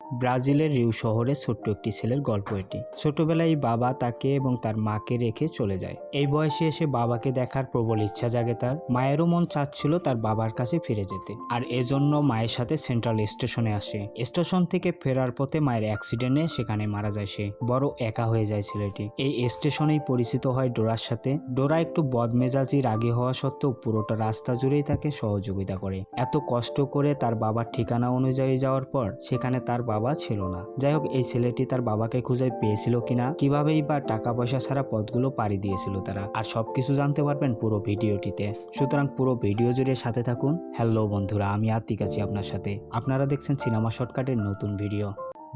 ব্রাজিলের রিও শহরে ছোট্ট একটি ছেলের গল্প এটি। ছোটবেলায় বাবা তাকে এবং তার মাকে রেখে চলে যায়। এই বয়সে এসে বাবাকে দেখার প্রবল ইচ্ছা জাগে তার। মায়েরও মন চাচ্ছিল তার বাবার কাছে ফিরে যেতে, আর এজন্য মায়ের সাথে সেন্ট্রাল স্টেশনে আসে। স্টেশন থেকে ফেরার পথে মায়ের অ্যাক্সিডেন্টে সেখানে মারা যায় সে। বড় একা হয়ে যায় ছেলেটি। এই স্টেশনেই পরিচিত হয় ডোরার সাথে। ডোরা একটু বদমেজাজি রাগী হওয়া সত্ত্বেও পুরোটা রাস্তা জুড়েই তাকে সহযোগিতা করে। এত কষ্ট করে তার বাবার ঠিকানা অনুযায়ী যাওয়ার পর সেখানে তার বাবা ছিল না। যাই হোক, এই ছেলেটি তার বাবাকে খুঁজে পেয়েছিল কিনা, কিভাবেই বা টাকা পয়সা ছাড়া পথগুলো পাড়ি দিয়েছিল তারা, আর সবকিছু জানতে পারবেন পুরো ভিডিওটিতে। সুতরাং পুরো ভিডিও জুড়ে সাথে থাকুন। হ্যালো বন্ধুরা, আমি আতিক আছি আপনার সাথে। আপনারা দেখছেন সিনেমা শর্টকাটের নতুন ভিডিও।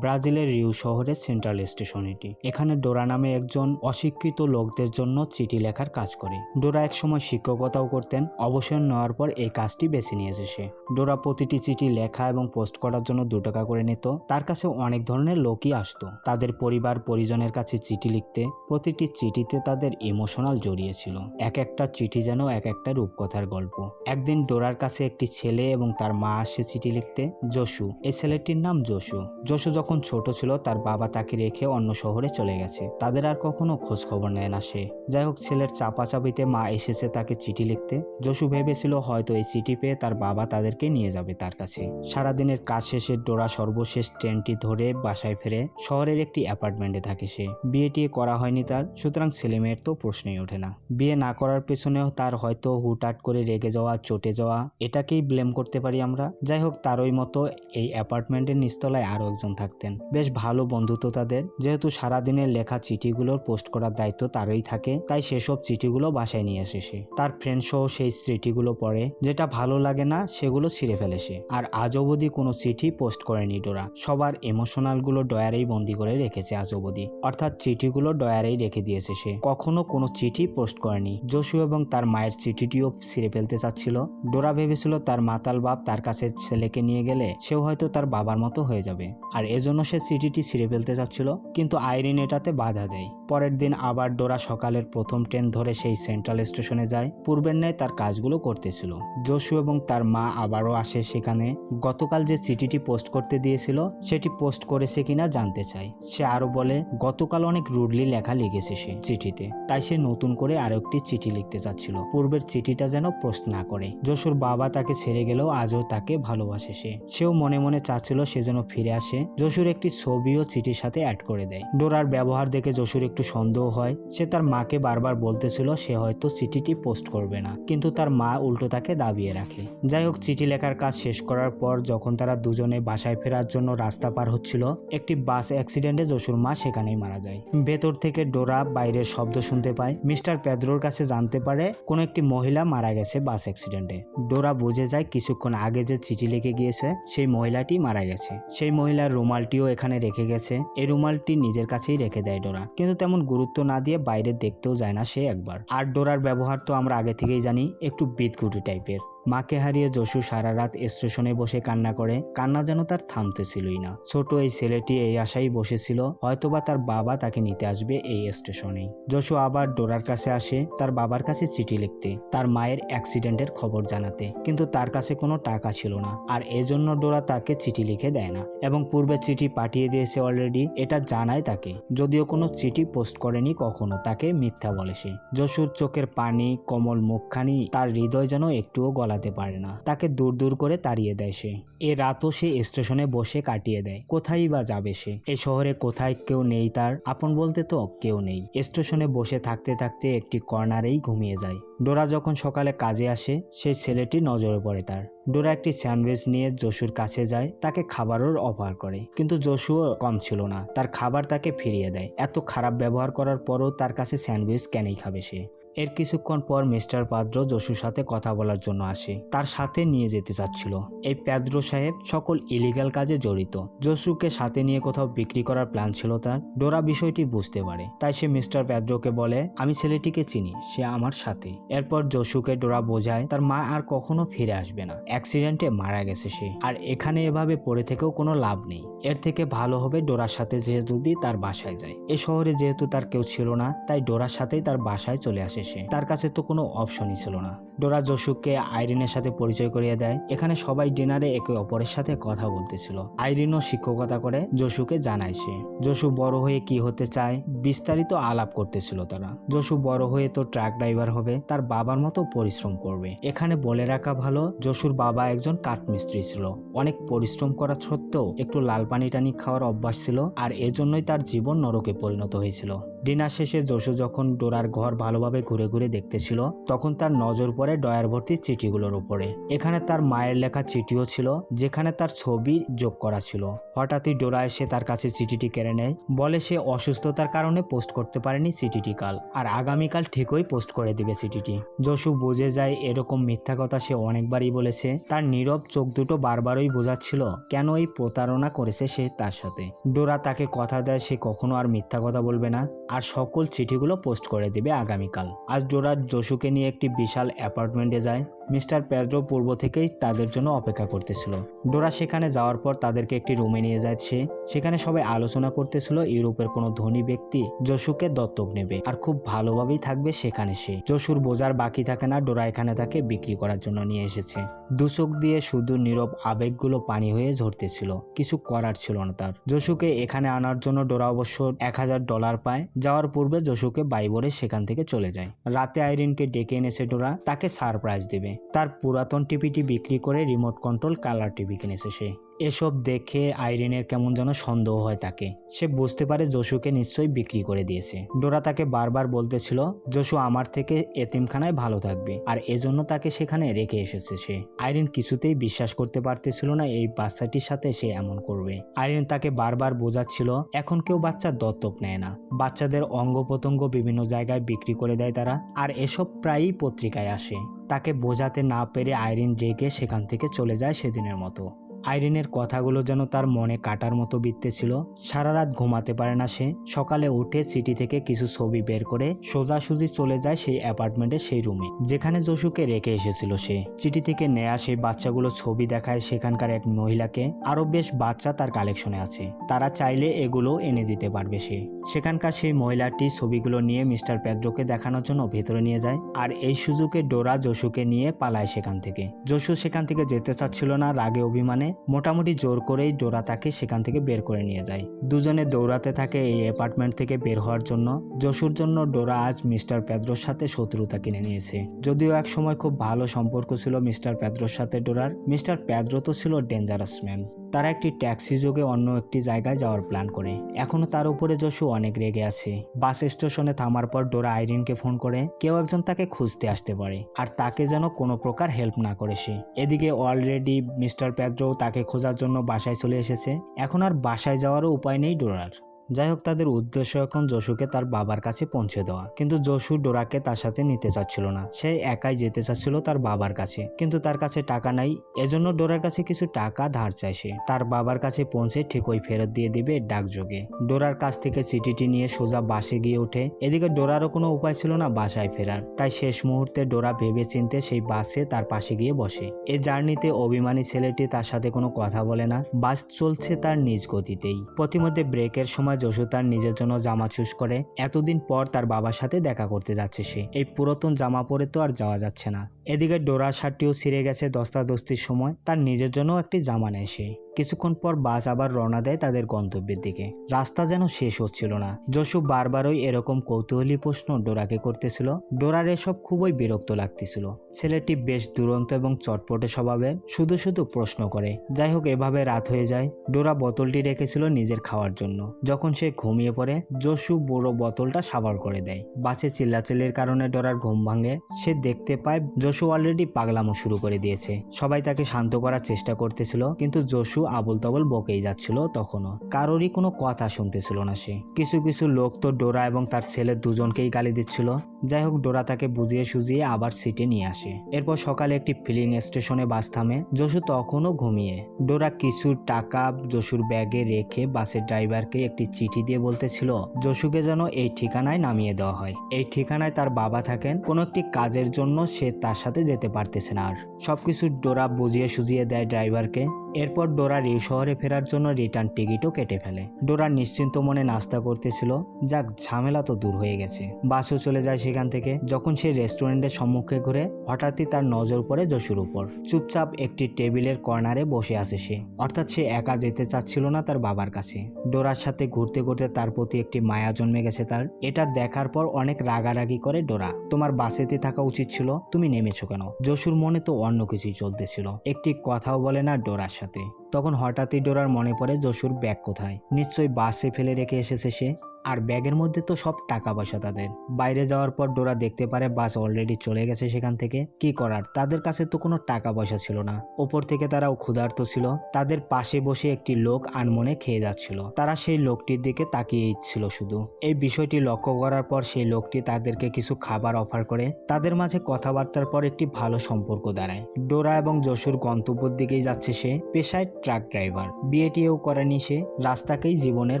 ব্রাজিলের রিও শহরের সেন্ট্রাল স্টেশন এটি। এখানে ডোরা নামে একজন অশিক্ষিত লোকদের জন্য চিঠি লেখার কাজ করে। ডোরা একসময় শিক্ষকতাও করতেন। অবসর নেওয়ার পর এই কাজটি বেছে নিয়েছে সে। ডোরা প্রতিটি চিঠি লেখা এবং পোস্ট করার জন্য 2 টাকা করে নিত। তার কাছে অনেক ধরনের লোকই আসতো তাদের পরিবার পরিজনের কাছে চিঠি লিখতে। প্রতিটি চিঠিতে তাদের ইমোশনাল জড়িয়ে ছিল। এক একটা চিঠি যেন এক একটা রূপকথার গল্প। একদিন ডোরার কাছে একটি ছেলে এবং তার মা আসে চিঠি লিখতে। জসু, এই ছেলেটির নাম জসু। জসু যখন ছোট ছিল তার বাবা তাকে রেখে অন্য শহরে চলে গেছে। তাদের আর কখনো খোঁজ খবর নেয় না সে। যাই হোক, ছেলের চাপাচাপিতে মা এসেছে তাকে চিঠি লিখতে। জসু ভেবেছিল হয়তো এই চিঠি পেয়ে তার বাবা তাদেরকে নিয়ে যাবে তার কাছে। সারাদিনের কাজ শেষে ডোরা সর্বশেষ ট্রেনটি ধরে বাসায় ফেরে। শহরের একটি অ্যাপার্টমেন্টে থাকে সে। বিয়েটি করা হয়নি তার, সুতরাং ছেলে মেয়ের তো প্রশ্নই ওঠে না। বিয়ে না করার পেছনেও তার হয়তো হুটহাট করে রেগে যাওয়া, চটে যাওয়া, এটাকেই ব্লেম করতে পারি আমরা। যাই হোক, তারই মতো এই অ্যাপার্টমেন্টের নিচতলায় আরো একজন থাকতেন। বেশ ভালো বন্ধুত্ব তাদের। যেহেতু সারাদিনের লেখা চিঠিগুলোর পোস্ট করার দায়িত্ব তারই থাকে, তাই সেসব চিঠিগুলো বাসায় নিয়ে আসে সে। তার ফ্রেন্ড সহ সেই চিঠিগুলো পড়ে। যেটা ভালো লাগে না সেগুলো ছিঁড়ে ফেলে সে। আর আজ অবধি কোনো চিঠি পোস্ট করেনি ডোরা। সবার ইমোশনাল গুলো ডয়ারেই বন্দি করে রেখেছে আজ অবধি। অর্থাৎ চিঠিগুলো ডয়ারেই রেখে দিয়েছে সে। কখনো কোনো চিঠি পোস্ট করেনি। জসু এবং তার মায়ের চিঠিটিও ছিঁড়ে ফেলতে চাচ্ছিল। ডোরা ভেবেছিল তার মাতাল বাপ তার কাছে ছেলেকে নিয়ে গেলে সেও হয়তো তার বাবার মতো হয়ে যাবে, আর এজন্য সে চিঠিটি ছিঁড়ে ফেলতে চাচ্ছিল। কিন্তু আইরিন এটাতে বাধা দেয়। পরের দিন আবার ডোরা সকালের প্রথম ট্রেন ধরে সেই সেন্ট্রাল স্টেশনে যায়। পূর্বের ন্যায় তার কাজগুলো করতেছিল। জসু এবং তার মা আবারও আসে সেখানে। গতকাল যে চিঠিটি পোস্ট করতে দিয়েছিল সেটি পোস্ট করেছে কিনা জানতে চায়। সে আরো বলে গতকাল অনেক রুডলি লেখা লিখেছে সে চিঠিতে, তাই সে নতুন করে আরো একটি চিঠি লিখতে চাচ্ছিল, পূর্বের চিঠিটা যেন পোস্ট না করে। জসুর বাবা তাকে ছেড়ে গেলেও আজও তাকে ভালোবাসে সেও মনে মনে চাচ্ছিল সে যেন ফিরে আসে। জসুর একটি ছবিও চিঠির সাথে অ্যাড করে দেয়। ডোরার ব্যবহার দেখে জসুর একটু সন্দেহ হয়। সে তার মাকে বারবার বলতেছিল সে হয়তো চিঠিটি পোস্ট করবে না, কিন্তু তার মা উল্টো তাকে দাবিয়ে রাখে। যাই হোক, চিঠি লেখার কাজ শেষ করার পর যখন তারা দুজনে বাসায় ফেরার জন্য রাস্তা পার হচ্ছিল, একটি বাস অ্যাক্সিডেন্টে জসুর মা সেখানেই মারা যায়। ভেতর থেকে ডোরা বাইরের শব্দ শুনতে পায়। মিস্টার পেদ্রোর কাছে জানতে পারে কোনো একটি মহিলা মারা গেছে বাস অ্যাক্সিডেন্টে। ডোরা বুঝে যায় কিছুক্ষণ আগে যে চিঠি লিখে গিয়েছে সেই মহিলাটি মারা গেছে। সেই মহিলার রুমালটিও এখানে রেখে গেছে। এই রুমালটি নিজের কাছেই রেখে দেয় ডোরা, কিন্তু তেমন গুরুত্ব না দিয়ে বাইরে দেখতেও যায় না সে একবার। আর ডোরার ব্যবহার তো আমরা আগে থেকেই জানি, একটু বিদঘুটে টাইপের। মাকে হারিয়ে জসু সারা রাত স্টেশনে বসে কান্না করে। কান্না যেন তার থামতেছিলই না। ছোট এই ছেলেটি এই আশাই বসেছিল হয়তোবা তার বাবা তাকে নিতে আসবে এই স্টেশনেই। জসু আবার ডোরার কাছে আসে তার বাবার কাছে চিঠি লিখতে, তার মায়ের অ্যাক্সিডেন্টের খবর জানাতে, কিন্তু তার কাছে কোনো টাকা ছিল না, আর এজন্য ডোরা তাকে চিঠি লিখে দেয় না এবং পূর্বে চিঠি পাঠিয়ে দিয়েছে অলরেডি এটা জানায় তাকে। যদিও কোনো চিঠি পোস্ট করেনি কখনো, তাকে মিথ্যা বলে সে। জসুর চোখের পানি, কোমল মুখখানি, তার হৃদয় যেন একটুও গলাতে পারে না। তাকে দূর দূর করে তাড়িয়ে দেয় সে। এ রাতও সে স্টেশনে বসে কাটিয়ে দেয়। কোথায় বা যাবে সে? এই শহরে কোথায় কেউ নেই, তার আপন বলতে তো কেউ নেই। স্টেশনে বসে থাকতে থাকতে একটি কর্নারেই ঘুমিয়ে যায়। ডোরা যখন সকালে কাজে আসে সেই ছেলেটি নজরে পড়ে তার। ডোরা একটি স্যান্ডউইচ নিয়ে জসুর কাছে যায়, তাকে খাবারের অফার করে, কিন্তু জসুও কম ছিল না, তার খাবার তাকে ফিরিয়ে দেয়। এত খারাপ ব্যবহার করার পরও তার কাছে স্যান্ডউইচ কেনই খাবে সে? এর কিছুক্ষণ পর মিস্টার পাদ্রো জসুর সাথে কথা বলার জন্য আসে। তার সাথে নিয়ে যেতে চাচ্ছিল। এই প্যাদ্রো সাহেব সকল ইলিগাল কাজে জড়িত। জসুকে সাথে নিয়ে কোথাও বিক্রি করার প্ল্যান ছিল তার। ডোরা বিষয়টি বুঝতে পারে, তাই সে মিস্টার প্যাদ্রোকে বলে আমি ছেলেটিকে চিনি, সে আমার সাথে। এরপর জসুকে ডোরা বোঝায় তার মা আর কখনো ফিরে আসবে না, অ্যাক্সিডেন্টে মারা গেছে সে, আর এখানে এভাবে পড়ে থেকেও কোনো লাভ নেই। এর থেকে ভালো হবে ডোরার সাথে যেহেতু তার বাসায় যায়। এ শহরে যেহেতু তার কেউ ছিল না, তাই ডোরার সাথেই তার বাসায় চলে আসে আসে সে, তার কাছে তো কোনো অপশনই ছিল না। ডোরা জশুকে আইরিনের সাথে পরিচয় করিয়ে দেয়। এখানে সবাই ডিনারে একে অপরের সাথে কথা বলতেছিল। আইরিনও শিক্ষকতা করে জশুকে জানায় সে। জশু বড় হয়ে কি হতে চায় বিস্তারিত আলাপ করতেছিল তারা। জশু বড় হয়ে তো ট্রাক ড্রাইভার হবে, তার বাবার মতো পরিশ্রম করবে। এখানে বলে রাখা ভালো, জশুর বাবা একজন কাঠমিস্ত্রি ছিল। অনেক পরিশ্রম করা সত্ত্বেও একটু লাল পানি টানি খাওয়ার অভ্যাস ছিল, আর এজন্যই তার জীবন নরকে পরিণত হয়েছিল। ডিনার শেষে জশু যখন ডোরার ঘর ভালোভাবে ঘুরে ঘুরে দেখতেছিল, তখন তার নজর পড়ে ডয়ার ভর্তি চিঠিগুলোর উপরে। এখানে তার মায়ের লেখা চিঠিও ছিল, যেখানে তার ছবি যোগ করা ছিল। হঠাৎই ডোরা এসে তার কাছে চিঠিটি কেড়ে নেয়, বলে সে অসুস্থতার কারণে পোস্ট করতে পারেনি চিঠিটি কাল, আর আগামীকাল ঠিকই পোস্ট করে দিবে চিঠিটি। জশু বুঝে যায় এরকম মিথ্যা কথা সে অনেকবারই বলেছে। তার নীরব চোখ দুটো বারবারই বোঝাচ্ছিল কেন এই প্রতারণা করেছে সে তার সাথে। ডোরা তাকে কথা দেয় সে কখনো আর মিথ্যা কথা বলবে না, আর সকল চিঠিগুলো পোস্ট করে দিবে আগামীকাল। আজ ডোরা জশুকে নিয়ে একটি বিশাল অ্যাপার্টমেন্টে যায়। মিস্টার পেদ্রো পূর্ব থেকেই তাদের জন্য অপেক্ষা করতেছিল। ডোরা সেখানে যাওয়ার পর তাদেরকে একটি রুমে নিয়ে যায় সে। সেখানে সবাই আলোচনা করতেছিল ইউরোপের কোনো ধনী ব্যক্তি জশুকে দত্তক নেবে আর খুব ভালোভাবেই থাকবে সেখানে সে। জশুর বোঝার বাকি থাকে না, ডোরা এখানে তাকে বিক্রি করার জন্য নিয়ে এসেছে। দুচোখ দিয়ে শুধু নীরব আবেগগুলো পানি হয়ে ঝরতেছিল, কিছু করার ছিল না তার। জশুকে এখানে আনার জন্য ডোরা অবশ্য $1000 পায়। যাওয়ার পূর্বে জশুকে বাইবরে সেখান থেকে চলে যায়। রাতে আইরিনকে ডেকে এনেছে ডোরা, তাকে সারপ্রাইজ দেবে। তার পুরাতন টিভিটি বিক্রি করে রিমোট কন্ট্রোল কালার টিভি কিনেছে সে। এসব দেখে আইরিনের কেমন যেন সন্দেহ হয় তাকে। সে বুঝতে পারে জশুকে নিশ্চয়ই বিক্রি করে দিয়েছে। ডোরা তাকে বারবার বলতেছিল জশু আমার থেকে এতিমখানায় ভালো থাকবে, আর এজন্য তাকে সেখানে রেখে এসেছে সে। আইরিন কিছুতেই বিশ্বাস করতে পারতেছিল না এই বাচ্চাটির সাথে সে এমন করবে। আইরিন তাকে বারবার বোঝাচ্ছিল এখন কেউ বাচ্চা দত্তক নেয় না, বাচ্চাদের অঙ্গ প্রত্যঙ্গ বিভিন্ন জায়গায় বিক্রি করে দেয় তারা, আর এসব প্রায়ই পত্রিকায় আসে। তাকে বোঝাতে না পেরে আইরিন রেগে সেখান থেকে চলে যায় সেদিনের মতো। আইরিনের কথাগুলো যেন তার মনে কাটার মতো বিঁধতেছিল। সারা রাত ঘুমাতে পারে না সে। সকালে উঠে সিটি থেকে কিছু ছবি বের করে সোজাসুজি চলে যায় সেই অ্যাপার্টমেন্টের সেই রুমে যেখানে জশুকে রেখে এসেছিল সে। চিঠি থেকে নেয়া সেই বাচ্চাগুলো ছবি দেখায় সেখানকার এক মহিলাকে। আরো বেশ বাচ্চা তার কালেকশনে আছে, তারা চাইলে এগুলো এনে দিতে পারবে সে। সেখানকার সেই মহিলাটি ছবিগুলো নিয়ে মিস্টার পেদ্রোকে দেখানোর জন্য ভেতরে নিয়ে যায়, আর এই সুযোগে ডোরা জশুকে নিয়ে পালায় সেখান থেকে। জশু সেখান থেকে যেতে চাচ্ছিল না, রাগে অভিমানে মোটামুটি জোর করেই ডোরা তাকে সেখান থেকে বের করে নিয়ে যায়। দুজনে দৌড়াতে থাকে এই অ্যাপার্টমেন্ট থেকে বের হওয়ার জন্য। জশুর জন্য ডোরা আজ মিস্টার পেদ্রোর সাথে শত্রুতা কিনে নিয়েছে। যদিও এক সময় খুব ভালো সম্পর্ক ছিল মিস্টার পেদ্রোর সাথে ডোরার। মিস্টার পেদ্রো তো ছিল ডেঞ্জারাস ম্যান। তারা একটি ট্যাক্সি যোগে অন্য একটি জায়গায় যাওয়ার প্ল্যান করে। এখনো তার উপরে জশু অনেক রেগে আছে। বাস স্টেশনে থামার পর ডোরা আইরিনকে ফোন করে কেউ একজন তাকে খুঁজতে আসতে পারে, আর তাকে যেন কোনো প্রকার হেল্প না করে সে। এদিকে অলরেডি মিস্টার পেদ্রো তাকে খোঁজার জন্য বাসায় চলে এসেছে। এখন আর বাসায় যাওয়ারও উপায় নেই ডোরার। যাই হোক, তাদের উদ্দেশ্য এখন জশুকে তার বাবার কাছে পৌঁছে দেওয়া। কিন্তু জশু ডোরাকে তার সাথে নিতে চাচ্ছিল না, সে একাই যেতে চাচ্ছিল তার বাবার কাছে। কিন্তু তার কাছে টাকা নাই, এজন্য ডোরার কাছে কিছু টাকা ধার চায় সে। তার বাবার কাছে পৌঁছে ঠিকই ফেরত দিয়ে দিবে ডাকযোগে। ডোরার কাছ থেকে চিঠিটি নিয়ে সোজা বাসে গিয়ে ওঠে। এদিকে ডোরারও কোনো উপায় ছিল না বাসায় ফেরার, তাই শেষ মুহূর্তে ডোরা ভেবে চিনতে সেই বাসে তার পাশে গিয়ে বসে। এই জার্নিতে অভিমানী ছেলেটি তার সাথে কোনো কথা বলে না, বাস চলছে তার নিজ গতিতেই। প্রতিমধ্যে ব্রেকের সময় জশু তার নিজের জন্য জামা চুজ করে। এতদিন পর তার বাবার সাথে দেখা করতে যাচ্ছে সে। এই পুরাতন জামা পরে তো আর যাওয়া যাচ্ছে না। এদিকে ডোরার শার্টটিও ছিঁড়ে গেছে দস্তাদস্তির সময়, তার নিজের জন্য একটি জামা নেয় সে। কিছুক্ষণ পর বাস আবার রওনা দেয় তাদের গন্তব্যের দিকে। রাস্তা যেন শেষ হচ্ছিল না। জশু বারবারই এরকম কৌতূহলী প্রশ্ন ডোরাকে করতেছিল। ডোরার এসব খুবই বিরক্ত লাগতেছিল। ছেলেটি বেশ দুরন্ত এবং চটপটে স্বভাবের, শুধু শুধু প্রশ্ন করে। যাই হোক, এভাবে রাত হয়ে যায়। ডোরা বোতলটি রেখেছিল নিজের খাওয়ার জন্য। যখন সে ঘুমিয়ে পড়ে, জশু বড় বোতলটা সাবার করে দেয়। বাসে চিল্লাচিল্লির কারণে ডোরার ঘুম ভাঙে। সে দেখতে পায় জশু অলরেডি পাগলামো শুরু করে দিয়েছে। সবাই তাকে শান্ত করার চেষ্টা করতেছিল, কিন্তু জশু আবল তাবল বকেই যাচ্ছিল। তখনও কারোরই কোনো কথা শুনতেছিল না সে। কিছু কিছু লোক তো ডোরা এবং তার ছেলে দুজনকেই গালি দিচ্ছিল। যাই হোক, ডোরা তাকে বুঝিয়ে সুজিয়ে আবার সিটে নিয়ে আসে। এরপর সকালে একটি ফিলিং স্টেশনে বাস থামে। জশু তখনও ঘুমিয়ে। ডোরা কিছু টাকা জশুর ব্যাগে রেখে বাসের ড্রাইভারকে একটি চিঠি দিয়ে বলতেছিল জশুকে যেন এই ঠিকানায় নামিয়ে দেওয়া হয়। এই ঠিকানায় তার বাবা থাকেন, কোনো একটি কাজের জন্য সে তার সাথে যেতে পারতেছে না। আর সবকিছু ডোরা বুঝিয়ে সুজিয়ে দেয় ড্রাইভারকে। এরপর ডোরা ডোরা রিউ শহরে ফেরার জন্য রিটার্ন টিকিটও কেটে ফেলে। ডোরা নিশ্চিন্ত মনে নাস্তা করতেছিল, যাক ঝামেলা তো দূর হয়ে গেছে। বাসও চলে যায় সেখান থেকে। যখন সে রেস্টুরেন্টের সম্মুখে ঘুরে হঠাৎই তার নজর পড়ে জশুর উপর। চুপচাপ একটি টেবিলের কর্নারে বসে আছে সে, অর্থাৎ সে একা যেতে চাচ্ছিল না তার বাবার কাছে। ডোরার সাথে ঘুরতে ঘুরতে তার প্রতি একটি মায়া জন্মে গেছে তার। এটা দেখার পর অনেক রাগারাগি করে ডোরা, তোমার বাসেতে থাকা উচিত ছিল, তুমি নেমেছো কেন? জশুর মনে তো অন্য কিছুই চলতেছিল, একটি কথাও বলে না ডোরার সাথে। তখন হঠাৎই ডোরার মনে পড়ে জশুর ব্যাগ কোথায়, নিশ্চয়ই বাসে ফেলে রেখে এসেছে সে। আর ব্যাগের মধ্যে তো সব টাকা পয়সা তাদের। বাইরে যাওয়ার পর ডোরা দেখতে পারে বাস অলরেডি চলে গেছে সেখান থেকে। কি করার, তাদের কাছে তো কোনো টাকা পয়সা ছিল না। ওপর থেকে তারাও ক্ষুধার্ত ছিল। তাদের পাশে বসে একটি লোক আনমনে খেয়ে যাচ্ছিল। তারা সেই লোকটির দিকে তাকিয়েই ছিল শুধু। এই বিষয়টি লক্ষ্য করার পর সেই লোকটি তাদেরকে কিছু খাবার অফার করে। তাদের মাঝে কথাবার্তার পর একটি ভালো সম্পর্ক দাঁড়ায়। ডোরা এবং জশুর গন্তব্যের দিকেই যাচ্ছে সে। পেশায় ট্রাক ড্রাইভার, বিয়েটিও করেনি সে, রাস্তাকেই জীবনের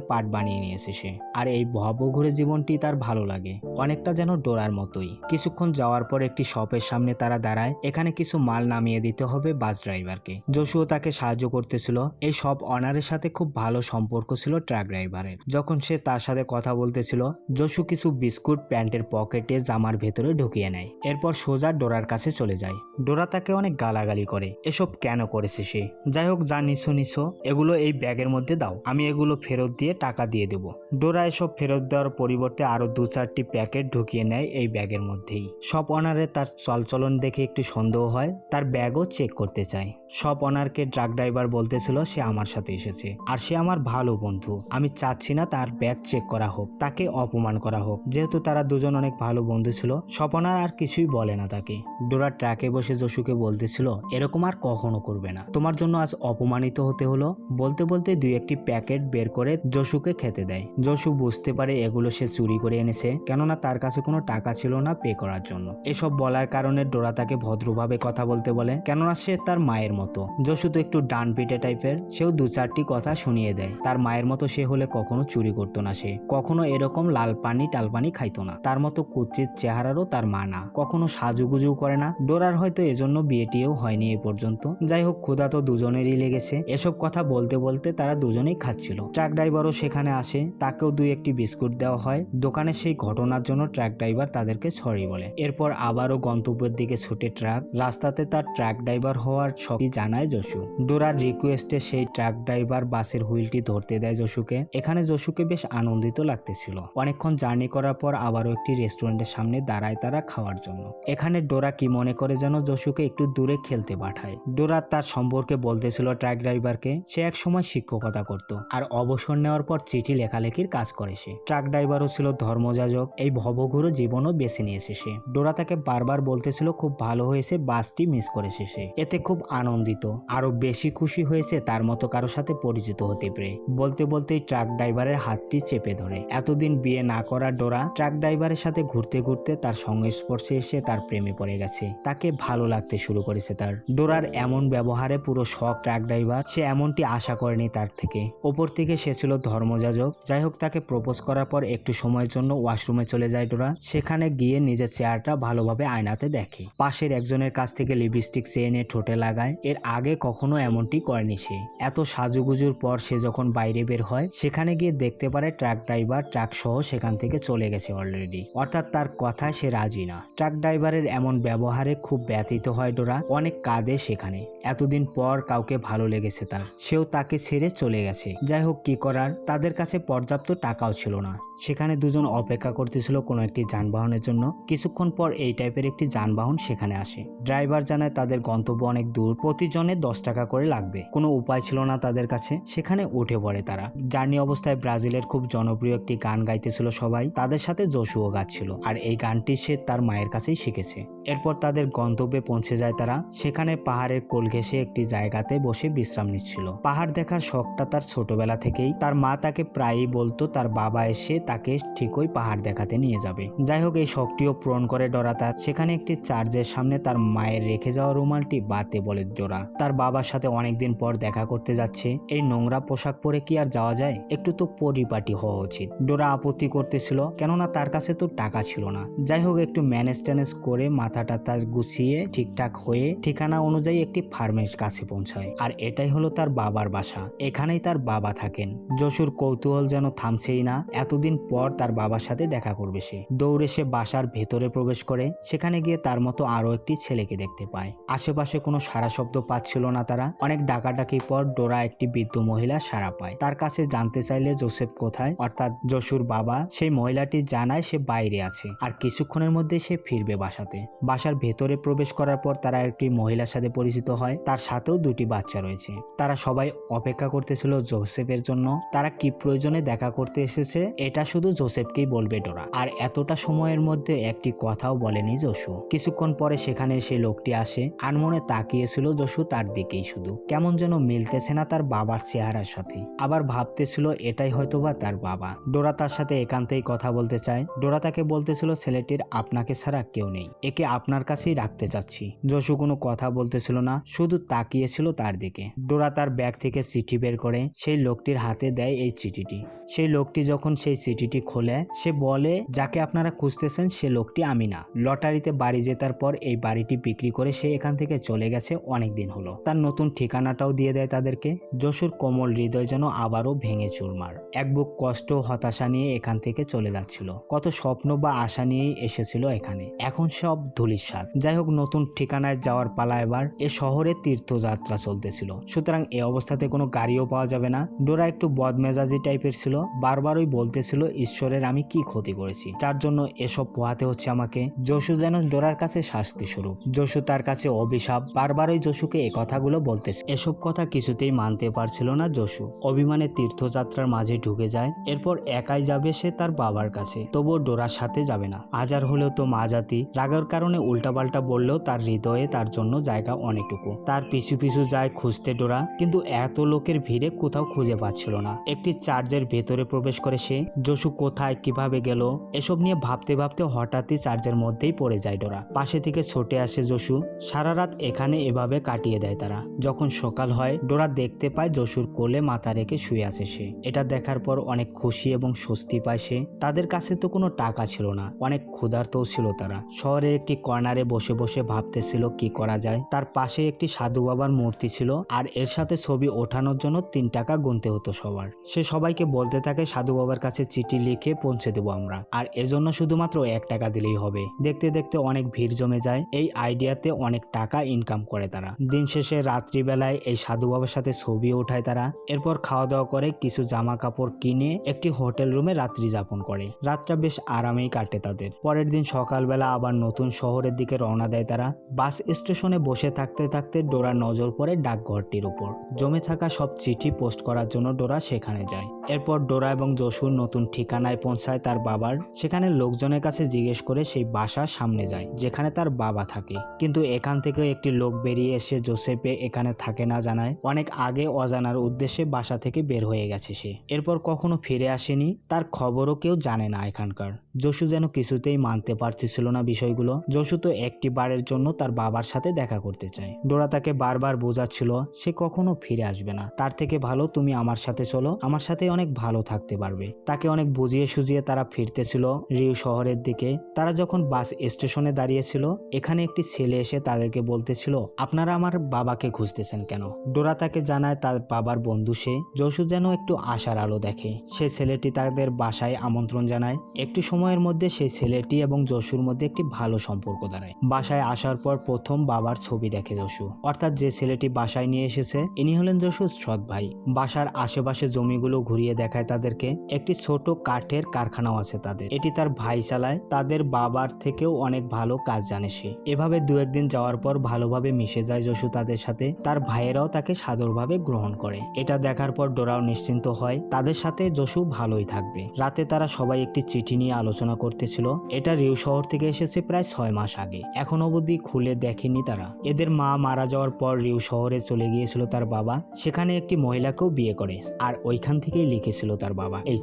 পার্ট বানিয়ে নিয়েছে সে। আর এই ভবঘুরে জীবনটি তার ভালো লাগে, অনেকটা যেন ডোরার মতোই। কিছুক্ষণ যাওয়ার পর একটি শপের সামনে তারা দাঁড়ায়। এখানে কিছু মাল নামিয়ে দিতে হবে বাস ড্রাইভারকে। জশুও তাকে সাহায্য করতেছিল। এই শপ অনারের সাথে খুব ভালো সম্পর্ক ছিল ট্রাক ড্রাইভারের। যখন সে তার সাথে কথা বলতেছিল, জশু কিছু বিস্কুট প্যান্টের পকেটে জামার ভেতরে ঢুকিয়ে নেয়। এরপর সোজা ডোরার কাছে চলে যায়। ডোরা তাকে অনেক গালাগালি করে, এসব কেন করেছে সে। যাই হোক, যা নিছো এগুলো এই ব্যাগের মধ্যে দাও, আমি এগুলো ফেরত দিয়ে টাকা দিয়ে দেবো। ডোরা এসব ফেরত দেওয়ার পরিবর্তে আরো 2-4টি প্যাকেট ঢুকিয়ে নেয় এই ব্যাগের মধ্যেই। শপ অনারে তার চলচলন দেখে একটু সন্দেহ হয়, তার ব্যাগও চেক করতে চায়। শপ অনারকে ট্রাক ড্রাইভার বলতেছিল সে আমার সাথে এসেছে আর সে আমার ভালো বন্ধু, আমি চাচ্ছি না তার ব্যাগ চেক করা হোক, তাকে অপমান করা হোক। যেহেতু তারা দুজন অনেক ভালো বন্ধু ছিল, শপ অনার আর কিছুই বলে না তাকে। ডোরা ট্রাকে বসে জশুকে বলতেছিল, এরকম আর কখনো করবে না, তোমার জন্য আজ অপমানিত হতে হলো। বলতে বলতে 2-1টি প্যাকেট বের করে জশুকে খেতে দেয়। জশু বুঝতে পারে এগুলো সে চুরি করে এনেছে, কেননা তার কাছে কোনো টাকা ছিল না পে করার জন্য। এসব বলার কারণে ডোরা তাকে ভদ্রভাবে কথা বলতে বলে, কেননা সে তার মায়ের মতো। জশু তো একটু ডান পিটে টাইপের, সেও 2-4টি কথা শুনিয়ে দেয়। তার মায়ের মতো সে হলে কখনো চুরি করতো না, সে কখনো এরকম লাল পানি টালপানি খাইতো না। তার মতো কুচ্ছিত চেহারারও তার মা না, কখনো সাজুগুজু করে না। ডোরার হয়তো এজন্য বিয়েটিও হয়নি এ পর্যন্ত। যাই হোক, ক্ষুধা তো দুজনেরই লেগেছে। এসব কথা বলতে বলতে তারা দুজনেই খাচ্ছিল। ট্রাক ড্রাইভারও সেখানে আসে, তাকেও 2-1টি বিস্কুট দেওয়া হয়। দোকানে সেই ঘটনার জন্য ট্রাক ড্রাইভার তাদেরকে সরি বলে। এরপর আবারও গন্তব্যের দিকে ছুটে ট্রাক। রাস্তাতে তার ট্রাক ড্রাইভার হওয়ার সবই জানায় জশু। ডোরার রিকোয়েস্টে সেই ট্রাক ড্রাইভার বাসের হুইলটি ধরতে দেয় জশুকে। এখানে জশুকে বেশ আনন্দিত লাগতেছিল। অনেকক্ষণ জার্নি করার পর আবারও একটি রেস্টুরেন্টের সামনে দাঁড়ায় তারা খাওয়ার জন্য। এখানে ডোরা কি মনে করে যেন জশুকে একটু দূরে খেলতে পাঠায়। ডোরা তার সম্পর্কে বলতেছিল ট্রাক ড্রাইভারকে, সে এক সময় শিক্ষকতা করত আর অবসর নেওয়ার পর চিঠি লেখালেখির কাজ করে সে। ট্রাক ড্রাইভারও ছিল ধর্মযাজক, এই ভবঘুরো জীবনও বেছে নিয়েছে সে। ডোরা তাকে বারবার বলতেছিল খুব ভালো হয়েছে বাসটি মিস করেছে সে, এতে খুব আনন্দিত, আরো বেশি খুশি হয়েছে তার মতো কারো সাথে পরিচিত হতে পেরে। বলতে বলতেই ট্রাক ড্রাইভারের হাতটি চেপে ধরে। এতদিন বিয়ে না করা ডোরা ট্রাক ড্রাইভারের সাথে ঘুরতে ঘুরতে তার সংস্পর্শে এসে তার প্রেমে পড়ে গেছে। তাকে ভালো লাগতে শুরু করেছে তার। ডোরার এমন ব্যবহারে পুরো শক ট্রাক ড্রাইভার, সে এমনটি আশা করেনি তার থেকে। ওপর থেকে সে ছিল ধর্মযাজক। যাই হোক, তাকে প্রপোজ করার পর একটু সময়ের জন্য ওয়াশরুমে চলে যায় ডোরা। সেখানে গিয়ে নিজের চেহারাটা ভালোভাবে আয়নাতে দেখে। পাশের একজনের কাছ থেকে লিপস্টিক চেয়ে এনে ঠোঁটে লাগায়। এর আগে কখনো এমনটি করেনি সে। এত সাজুগুজুর পর সে যখন বাইরে বের হয়, সেখানে গিয়ে দেখতে পারে ট্রাক ড্রাইভার ট্রাক সহ সেখান থেকে চলে গেছে অলরেডি, অর্থাৎ তার কথায় সে রাজি না। ট্রাক ড্রাইভারের এমন ব্যবহারে খুব ব্যথিত হয় ডোরা, অনেক কাঁদে সেখানে। এতদিন পর কাউকে ভালো লেগেছে তার, সেও তাকে ছেড়ে চলে গেছে। যাই হোক, কি করার, তাদের কাছে পর্যাপ্ত টাকাও ছিল না। সেখানে দুজন অপেক্ষা করতেছিল কোনো একটি যানবাহনের জন্য। কিছুক্ষণ পর এই টাইপের একটি যানবাহন সেখানে আসে। ড্রাইভার জানায় তাদের গন্তব্য অনেক দূর, প্রতিজনে 10 টাকা করে লাগবে। কোনো উপায় ছিল না তাদের কাছে। সেখানে উঠে পড়ে তারা। জার্নি অবস্থায় ব্রাজিলের খুব জনপ্রিয় একটি গান গাইতেছিল সবাই, তাদের সাথে জশুও গাচ্ছিল। আর এই গানটি সে তার মায়ের কাছেই শিখেছে। এরপর তাদের গন্তব্যে পৌঁছে যায় তারা। সেখানে পাহাড়ের কোল ঘেঁষে একটি জায়গাতে বসে বিশ্রাম নিচ্ছিল। পাহাড় দেখার শখটা তার ছোটবেলা থেকেই। তার মা তাকে প্রায়ই বলতো তার বাবা এসে তাকে ঠিকই পাহাড় দেখাতে নিয়ে যাবে। যাই হোক, এই শখটিও পূরণ করে ডোরা তার। সেখানে একটি চার্চের সামনে তার মায়ের রেখে যাওয়া রুমালটি বাতে বলে ডোরা। তার বাবার সাথে অনেকদিন পর দেখা করতে যাচ্ছে, এই নোংরা পোশাক পরে কি আর যাওয়া যায়, একটু তো পরিপাটি হওয়া উচিত। ডোরা আপত্তি করতেছিল, কেননা তার কাছে তো টাকা ছিল না। যাই হোক, একটু ম্যানেজ ট্যানেজ করে মাথা টাথা গুছিয়ে ঠিকঠাক হয়ে ঠিকানা অনুযায়ী একটি ফার্মের কাছে পৌঁছায়। আর এটাই হলো তার বাবার বাসা, এখানেই তার বাবা থাকেন। যশুর কৌতূহল যেন থামছেই না, এতদিন পর তার বাবার সাথে দেখা করবে সে। দৌড়ে সে বাসার ভেতরে প্রবেশ করে, সেখানে গিয়ে তার মতো আরো একটি ছেলেকে দেখতে পায়। আশেপাশে কোনো সারা শব্দ পাচ্ছিল না তারা। অনেক ডাকাডাকির পর ডোরা একটি বৃদ্ধ মহিলা সাড়া পায়। তার কাছে জানতে চাইলে জোসেফ কোথায়, অর্থাৎ যশুর বাবা, সেই মহিলাটি জানায় সে বাইরে আছে আর কিছুক্ষণের মধ্যে সে ফিরবে বাসাতে। বাসার ভেতরে প্রবেশ করার পর তারা একটি মহিলার সাথে পরিচিত হয়, তার সাথেও দুটি বাচ্চা রয়েছে। তারা সবাই অপেক্ষা করতেছিল জোসেফের জন্য। তারা কি প্রয়োজনে দেখা করতে এসেছে এটা শুধু জোসেফকেই বলবে ডোরা। আর এতটা সময়ের মধ্যে একটি কথাও বলেনি যশু। কিছুক্ষণ পরে সেখানে সেই লোকটি আসে, আনমনে তাকিয়েছিল যশু তার দিকেই, শুধু কেমন যেন মিলতেছে না তার বাবার চেহারার সাথে। আবার ভাবতেছিল এটাই হয়তোবা তার বাবা। ডোরা তার সাথে একান্তেই কথা বলতে চায়। ডোরা তাকে বলতেছিল ছেলেটির আপনাকে ছাড়া কেউ নেই, একে আপনার কাছেই রাখতে চাচ্ছি। যশু কোনো কথা বলতেছিল না, শুধু তাকিয়েছিল তার দিকে। ডোরা তার ব্যাগ থেকে চিঠি বের করে সেই লোকটির হাতে দেয় এই চিঠিটি। সেই লোকটি যখন সেই চিঠিটি খোলে, সে বলে যাকে আপনারা খুঁজতেছেন সে লোকটি আমি না। লটারিতে বাড়ি জেতার পর এই বাড়িটি বিক্রি করে সে এখান থেকে চলে গেছে, অনেক দিন হলো। তার নতুন ঠিকানাটাও দিয়ে দেয় তাদেরকে। যশুর কোমল হৃদয় যেন আবারও ভেঙে চুরমার। এক বুক কষ্ট হতাশা নিয়ে এখান থেকে চলে যাচ্ছিল। কত স্বপ্ন বা আশা নিয়েই এসেছিল এখানে, এখন সব ধূলিসাৎ। যাই হোক, নতুন ঠিকানায় যাওয়ার পালা এবার। এ শহরে তীর্থযাত্রা চলতেছিল, সুতরাং এ অবস্থাতে কোনো গাড়িও পাওয়া যাবে না। ডোরা একটু বদমেজাজি টাইপের ছিল, বারবারই বলতেছিল ঈশ্বরের আমি কি ক্ষতি করেছি যার জন্য এসব পোহাতে হচ্ছে আমাকে। যশু যেন ডোরার কাছে শাস্তি স্বরূপ, যশু তার কাছে অভিশাপ। বারবারই যশুকে এ কথাগুলো বলতেছে। এসব কথা কিছুতেই মানতে পারছিল না যশু। অভিমানে তীর্থযাত্রার মাঝে ঢুকে যায়। এরপর একাই যাবে সে তার বাবার কাছে, তবুও ডোরার সাথে যাবে না। হাজার হলেও তো মা জাতি, রাগের কারণে উল্টাপাল্টা বললেও তার হৃদয়ে তার জন্য জায়গা অনেকটুকু। তার পিছু পিছু যায় খুঁজতে ডোরা, কিন্তু এত লোকের ভিড়ে কোথাও খুঁজে পাচ্ছিল না। একটি চার্চের ভেতরে প্রবেশ করে সে। যশু কোথায় কিভাবে গেল এসব নিয়ে ভাবতে ভাবতে হঠাৎই চার্চের মধ্যেই পড়ে যায় ডোরা। পাশে থেকে ছুটে আসে যশু। সারা রাত এখানে এভাবে কাটিয়ে দেয় তারা। যখন সকাল হয়, ডোরা দেখতে পায় যশুর কোলে মাথা রেখে শুয়ে আছে সে। এটা দেখার পর অনেক খুশি এবং স্বস্তি পায় সে। তাদের কাছে তো কোনো টাকা ছিল না, অনেক ক্ষুধার্তও ছিল তারা। শহরের একটি কর্নারে বসে বসে ভাবতেছিল কি করা যায়। তার পাশে একটি সাধু বাবার মূর্তি ছিল, আর এর সাথে ছবি ওঠানোর জন্য 3 টাকা গুনতে হতো সবার। সে সবাইকে বলতে থাকে সাধু বাবার কাছে চিঠি লিখে পৌঁছে দেবো আমরা, আর এজন্য শুধুমাত্র 1 টাকা দিলেই হবে। দেখতে দেখতে অনেক ভিড় জমে যায়। এই আইডিয়াতে অনেক টাকা ইনকাম করে তারা। দিন শেষে রাত্রিবেলায় এই সাধু বাবার সাথে ছবি ওঠায় তারা। এরপর খাওয়া দাওয়া করে কিছু জামা কাপড় কিনে একটি হোটেল রুমে রাত্রি যাপন করে। রাতটা বেশ আরামেই কাটে তাদের। পরের দিন সকালবেলা আবার নতুন শহরের দিকে রওনা দেয় তারা। বাস স্টেশনে বসে থাকতে থাকতে ডোরার নজর পড়ে ডাকঘরটির উপর। জমে থাকা সব চিঠি পোস্ট করার জন্য ডোরা সেখানে যায়। এরপর ডোরা এবং যশুর নতুন ঠিকানায় পৌঁছায় তার বাবার। সেখানে লোকজনের কাছে জিজ্ঞেস করে সেই বাসার সামনে যায় যেখানে তার বাবা থাকে। কিন্তু এখান থেকে একটি লোক বেরিয়ে এসে জোসেফে এখানে থাকে না জানায় অনেক আগে অজানার উদ্দেশ্যে বাসা থেকে বের হয়ে গেছে সে। এরপর কখনো ফিরে আসেনি, তার খবরও কেউ জানে না এখানকার। যশু যেন কিছুতেই মানতে পারছিল না বিষয়গুলো। যশু তো একটি বারের জন্য তার বাবার সাথে দেখা করতে চায়। ডোরা তাকে বারবার বোঝাচ্ছিল সে কখনো ফিরে আসবে না, তার থেকে ভালো তুমি আমার সাথে চলো, আমার সাথে অনেক ভালো থাকতে পারবে। তাকে অনেক বুঝিয়ে সুজিয়ে তারা ফিরতেছিল রিউ শহরের দিকে। তারা যখন বাস স্টেশনে দাঁড়িয়েছিল, এখানে একটি ছেলে এসে তাদেরকে বলতেছিল আপনারা আমার বাবাকে খুঁজতেছেন কেন। ডোরা তাকে জানায় তার বাবার বন্ধু সে। যশু যেন একটু আশার আলো দেখে। সে ছেলেটি তাদের বাসায় আমন্ত্রণ জানায়। একটু সময়ের মধ্যে সেই ছেলেটি এবং যশুর মধ্যে একটি ভালো সম্পর্ক দাঁড়ায়। বাসায় আসার পর প্রথম বাবার ছবি দেখে যশু, অর্থাৎ যে ছেলেটি বাসায় নিয়ে এসেছে ইনি হলেন যশুর সৎ ভাই। বাসার আশেপাশে জমিগুলো ঘুরিয়ে দেখায় তাদেরকে। একটি ছোট কাঠের কারখানাও আছে তাদের, এটি তার ভাই চালায়। তাদের বাবার থেকেও অনেক ভালো কাজ জানে সে। এভাবে 2-1 দিন যাওয়ার পর ভালোভাবে মিশে যায় যশু তাদের সাথে। তার ভাইয়েরাও তাকে সাদরভাবে গ্রহণ করে। এটা দেখার পর ডোরাও নিশ্চিন্ত হয় তাদের সাথে যশু ভালোই থাকবে। রাতে তারা সবাই একটি চিঠি নিয়ে আলোচনা করতেছিল। এটা রিউ শহর থেকে এসেছে প্রায় 6 মাস আগে, এখন অবধি খুলে দেখেনি তারা। এদের মা মারা যাওয়ার পর রিউ শহরে চলে গিয়েছিল তার বাবা, সেখানে একটি মহিলাকেও বিয়ে করে, আর ওইখান থেকেই লিখেছিল তার বাবা এই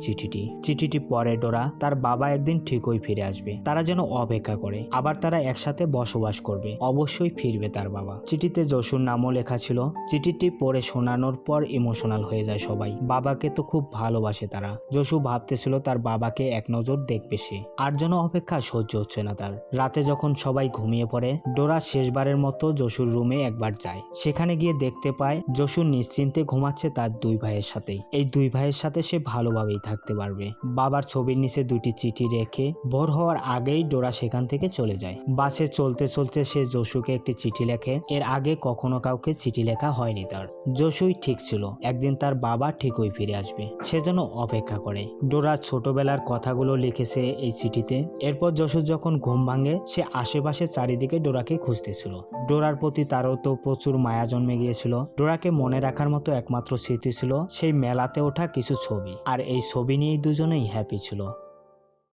চিঠিটি পরে ডোরা তার বাবা একদিন ঠিকই ফিরে আসবে, তারা যেন অপেক্ষা করে। আবার তারা একসাথে বসবাস করবে, অবশ্যই ফিরবে তার বাবা। চিঠি চিঠিতে যশুর নামও লেখা ছিল। চিঠিটি পড়ে শোনানোর পর ইমোশনাল হয়ে যায় সবাই। বাবাকে তো খুব ভালোবাসে তারা। যশু ভাবতেছিল তার বাবাকে এক নজর দেখবে সে, আর যেন অপেক্ষা সহ্য হচ্ছে না তার। রাতে যখন সবাই ঘুমিয়ে পড়ে, ডোরা শেষবারের মতো যশুর রুমে একবার যায়। সেখানে গিয়ে দেখতে পায় যশু নিশ্চিন্তে ঘুমাচ্ছে তার দুই ভাইয়ের সাথে। এই দুই ভাইয়ের সাথে সে ভালোভাবেই থাকতে পারবে। বাবার ছবির নিচে দুটি চিঠি রেখে ভোর হওয়ার আগেই ডোরা সেখান থেকে চলে যায়। বাসে চলতে চলতে সে যশুকে একটি চিঠি লেখে। এর আগে কখনো কাউকে চিঠি লেখা হয়নি তার। যশুই ঠিক ছিল, একদিন তার বাবা ঠিকই ফিরে আসবে, সেজন্য অপেক্ষা করে। ডোরার ছোটবেলার কথাগুলো লিখেছে এই চিঠিতে। এরপর যশু যখন ঘুম ভাঙে, সে আশেপাশে চারিদিকে ডোরাকে খুঁজতেছিল। ডোরার প্রতি তারও তো প্রচুর মায়া জন্মে গিয়েছিল। ডোরাকে মনে রাখার মতো একমাত্র স্মৃতি ছিল সেই মেলাতে ওঠা কিছু ছবি, আর এই ছবি নিয়েই দুজনেই হ্যাপি ছিল।